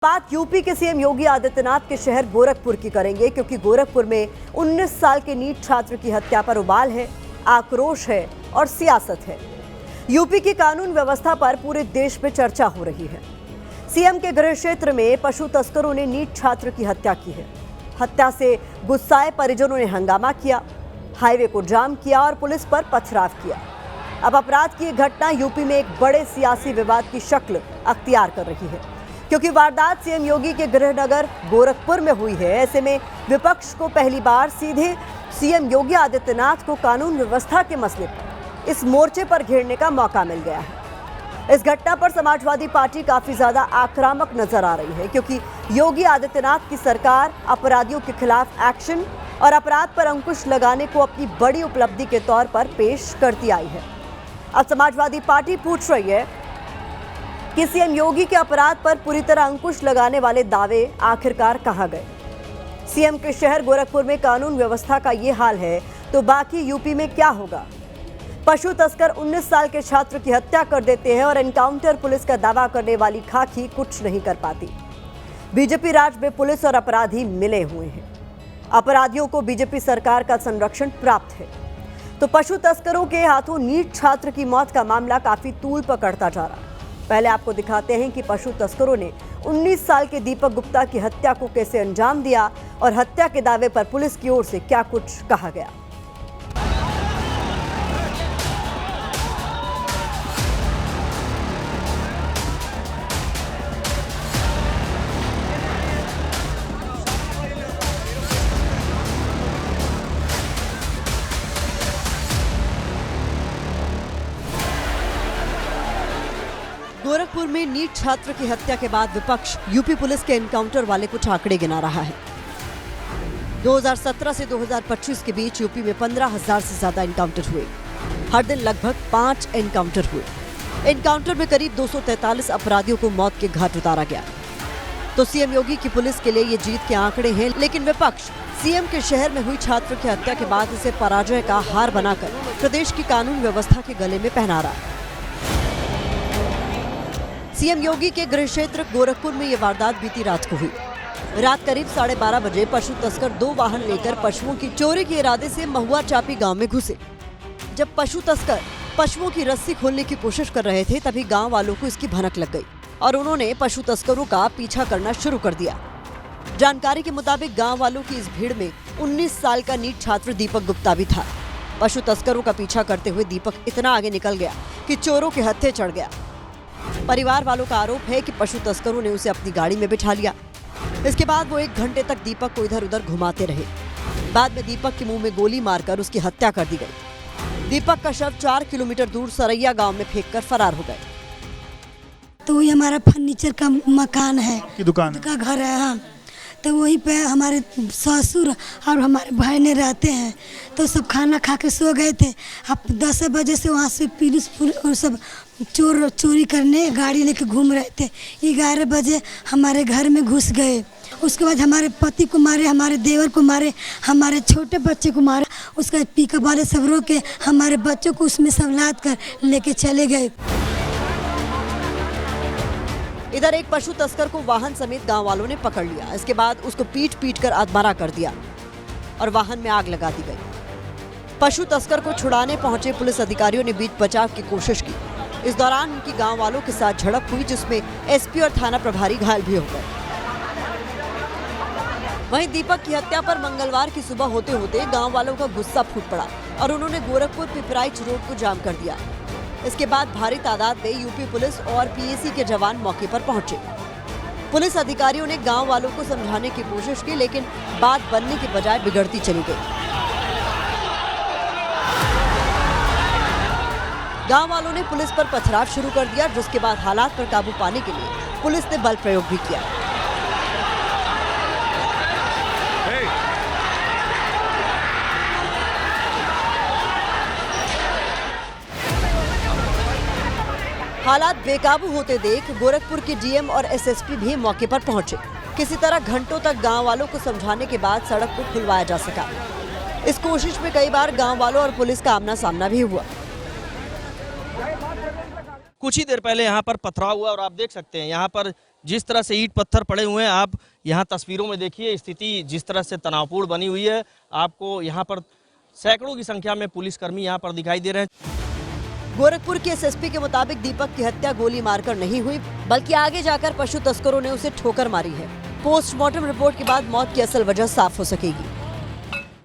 बात यूपी के सीएम योगी आदित्यनाथ के शहर गोरखपुर की करेंगे, क्योंकि गोरखपुर में 19 साल के नीट छात्र की हत्या पर उबाल है, आक्रोश है और सियासत है। यूपी की कानून व्यवस्था पर पूरे देश में चर्चा हो रही है। सीएम के गृह क्षेत्र में पशु तस्करों ने नीट छात्र की हत्या की है। हत्या से गुस्साए परिजनों ने हंगामा किया, हाईवे को जाम किया और पुलिस पर पथराव किया। अब अपराध की घटना यूपी में एक बड़े सियासी विवाद की शक्ल अख्तियार कर रही है, क्योंकि वारदात सीएम योगी के गृह नगर गोरखपुर में हुई है। ऐसे में विपक्ष को पहली बार सीधे सीएम योगी आदित्यनाथ को कानून व्यवस्था के मसले पर इस मोर्चे पर घेरने का मौका मिल गया है। इस घटना पर समाजवादी पार्टी काफी ज्यादा आक्रामक नजर आ रही है, क्योंकि योगी आदित्यनाथ की सरकार अपराधियों के खिलाफ एक्शन और अपराध पर अंकुश लगाने को अपनी बड़ी उपलब्धि के तौर पर पेश करती आई है। अब समाजवादी पार्टी पूछ रही है कि सीएम योगी के अपराध पर पूरी तरह अंकुश लगाने वाले दावे आखिरकार कहां गए। सीएम के शहर गोरखपुर में कानून व्यवस्था का ये हाल है, तो बाकी यूपी में क्या होगा? पशु तस्कर 19 साल के छात्र की हत्या कर देते हैं और एनकाउंटर पुलिस का दावा करने वाली खाकी कुछ नहीं कर पाती। बीजेपी राज में पुलिस और अपराधी मिले हुए हैं। अपराधियों को बीजेपी सरकार का संरक्षण प्राप्त है, तो पशु तस्करों के हाथों नीट छात्र की मौत का मामला काफी तूल पकड़ता जा रहा है। पहले आपको दिखाते हैं कि पशु तस्करों ने 19 साल के दीपक गुप्ता की हत्या को कैसे अंजाम दिया और हत्या के दावे पर पुलिस की ओर से क्या कुछ कहा गया। गोरखपुर में नीट छात्र की हत्या के बाद विपक्ष यूपी पुलिस के एनकाउंटर वाले कुछ आंकड़े गिना रहा है। 2017 से 2025 के बीच यूपी में 15,000 से ज्यादा एनकाउंटर हुए। हर दिन लगभग 5 एनकाउंटर हुए। एनकाउंटर में करीब 243 अपराधियों को मौत के घाट उतारा गया। तो सीएम योगी की पुलिस के लिए ये जीत के आंकड़े हैं, लेकिन विपक्ष सीएम के शहर में हुई छात्र की हत्या के बाद इसे पराजय का हार बनाकर प्रदेश की कानून व्यवस्था के गले में पहना रहा है। सीएम योगी के गृह क्षेत्र गोरखपुर में ये वारदात बीती रात को हुई। रात करीब 12:30 बजे पशु तस्कर 2 वाहन लेकर पशुओं की चोरी के इरादे से महुआ चापी गांव में घुसे। जब पशु तस्कर पशुओं की रस्सी खोलने की कोशिश कर रहे थे, तभी गांव वालों को इसकी भनक लग गई और उन्होंने पशु तस्करों का पीछा करना शुरू कर दिया। जानकारी के मुताबिक गाँव वालों की इस भीड़ में 19 साल का नीट छात्र दीपक गुप्ता भी था। पशु तस्करों का पीछा करते हुए दीपक इतना आगे निकल गया कि चोरों के हत्थे चढ़ गया। परिवार वालों का आरोप है कि पशु तस्करों ने उसे अपनी गाड़ी में बिठा लिया। इसके बाद वो 1 घंटे तक दीपक को इधर उधर घुमाते रहे। बाद में दीपक के मुंह में गोली मारकर उसकी हत्या कर दी गई। दीपक का शव 4 किलोमीटर दूर सरैया गांव में फेंककर फरार हो गए। तो ये हमारा फर्नीचर का मकान है, की दुकान का घर है। हाँ, तो वहीं पे हमारे ससुर और हमारे भाई ने रहते हैं। तो सब खाना खा के सो गए थे। अब 10 बजे से वहाँ से पुलिस और सब चोरी करने गाड़ी लेके घूम रहे थे। 11 बजे हमारे घर में घुस गए। उसके बाद हमारे पति को मारे, हमारे देवर को मारे, हमारे छोटे बच्चे को मारे। उसका पिकअप वाले सब रोक के हमारे बच्चों को उसमें सब लाद कर लेके चले गए। इधर एक पशु तस्कर को वाहन समेत गांव वालों ने पकड़ लिया। इसके बाद उसको पीट कर आत्महत्या कर दिया और वाहन में आग लगा दी गई। पशु तस्कर को छुड़ाने पहुंचे पुलिस अधिकारियों ने बीच बचाव की कोशिश की। इस दौरान उनकी गांव वालों के साथ झड़प हुई, जिसमें एसपी और थाना प्रभारी घायल भी हो गए। वहीं दीपक की हत्या पर मंगलवार की सुबह होते होते गांव वालों का गुस्सा फूट पड़ा और उन्होंने गोरखपुर पिपराइच रोड को जाम कर दिया। इसके बाद भारी तादाद में यूपी पुलिस और पीएसी के जवान मौके पर पहुंचे। पुलिस अधिकारियों ने गांव वालों को समझाने की कोशिश की, लेकिन बात बनने के बजाय बिगड़ती चली गई। गांव वालों ने पुलिस पर पथराव शुरू कर दिया, जिसके बाद हालात पर काबू पाने के लिए पुलिस ने बल प्रयोग भी किया। हालात बेकाबू होते देख गोरखपुर के डीएम और एसएसपी भी मौके पर पहुंचे। किसी तरह घंटों तक गांव वालों को समझाने के बाद सड़क को खुलवाया जा सका। इस कोशिश में कई बार गांव वालों और पुलिस का आमना सामना भी हुआ। कुछ ही देर पहले यहाँ पर पथराव हुआ और आप देख सकते हैं यहाँ पर जिस तरह से ईंट पत्थर पड़े हुए हैं, आप यहाँ तस्वीरों में देखिए स्थिति जिस तरह से तनावपूर्ण बनी हुई है। आपको यहाँ पर सैकड़ों की संख्या में पुलिसकर्मी यहाँ पर दिखाई दे रहे हैं। गोरखपुर के एसएसपी के मुताबिक दीपक की हत्या गोली मारकर नहीं हुई, बल्कि आगे जाकर पशु तस्करों ने उसे ठोकर मारी है। पोस्टमार्टम रिपोर्ट के बाद मौत की असल वजह साफ हो सकेगी।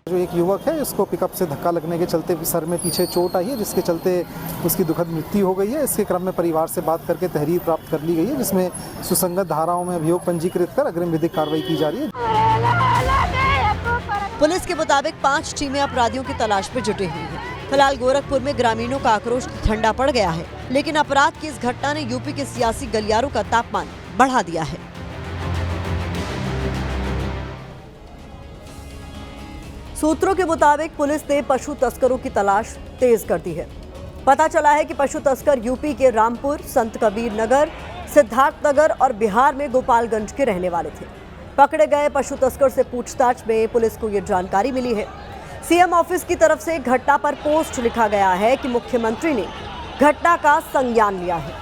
जो एक युवक है, इसको पिकअप से धक्का लगने के चलते सर में पीछे चोट आई है, जिसके चलते उसकी दुखद मृत्यु हो गई है। इसके क्रम में परिवार से बात करके तहरीर प्राप्त कर ली गई है, जिसमें सुसंगत धाराओं में अभियोग पंजीकृत कर अग्रिम विधिक कार्रवाई की जा रही है। पुलिस के मुताबिक 5 टीमें अपराधियों की तलाश में जुटी हुई हैं। फिलहाल गोरखपुर में ग्रामीणों का आक्रोश ठंडा पड़ गया है, लेकिन अपराध की इस घटना ने यूपी के सियासी गलियारों का तापमान बढ़ा दिया है। सूत्रों के मुताबिक पुलिस ने पशु तस्करों की तलाश तेज कर दी है। पता चला है कि पशु तस्कर यूपी के रामपुर, संत कबीर नगर, सिद्धार्थ नगर और बिहार में गोपालगंज के रहने वाले थे। पकड़े गए पशु तस्कर से पूछताछ में पुलिस को ये जानकारी मिली है। सीएम ऑफिस की तरफ से घटना पर पोस्ट लिखा गया है कि मुख्यमंत्री ने घटना का संज्ञान लिया है।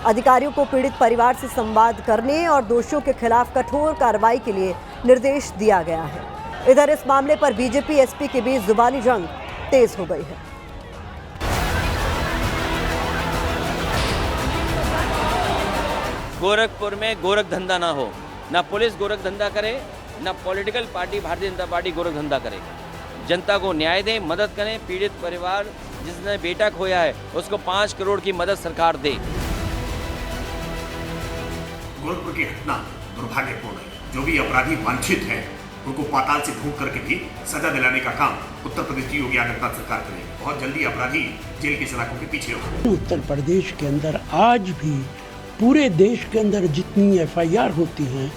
अधिकारियों को पीड़ित परिवार से संवाद करने और दोषियों के खिलाफ कठोर कार्रवाई के लिए निर्देश दिया गया है। इधर इस मामले पर बीजेपी एसपी के बीच जुबानी जंग तेज हो गई है। गोरखपुर में गोरख धंधा ना हो, ना पुलिस गोरख धंधा करे, ना political party Bharatiya Janata party Gorakh धंधा करे। जनता को न्याय दें, मदद करें। पीड़ित परिवार जिसने बेटा खोया है उसको 5 करोड़ की मदद सरकार दे। गोरखपुर की घटना दुर्भाग्यपूर्ण है। जो भी अपराधी वांछित हैं उनको पाताल से ढूंढ करके भी सजा दिलाने का काम उत्तर प्रदेश की योगी आदित्यनाथ सरकार करेगी। बहुत जल्दी अपराधी जेल की सलाखों के पीछे होगा। उत्तर प्रदेश के अंदर आज भी पूरे देश के अंदर जितनी एफआईआर होती हैं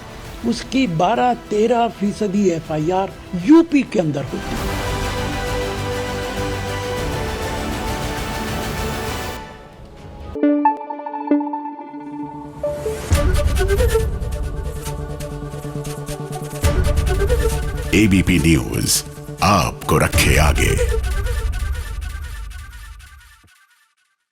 उसकी 12-13% एफआईआर यूपी के अंदर होती है। एबीपी न्यूज आपको रखे आगे।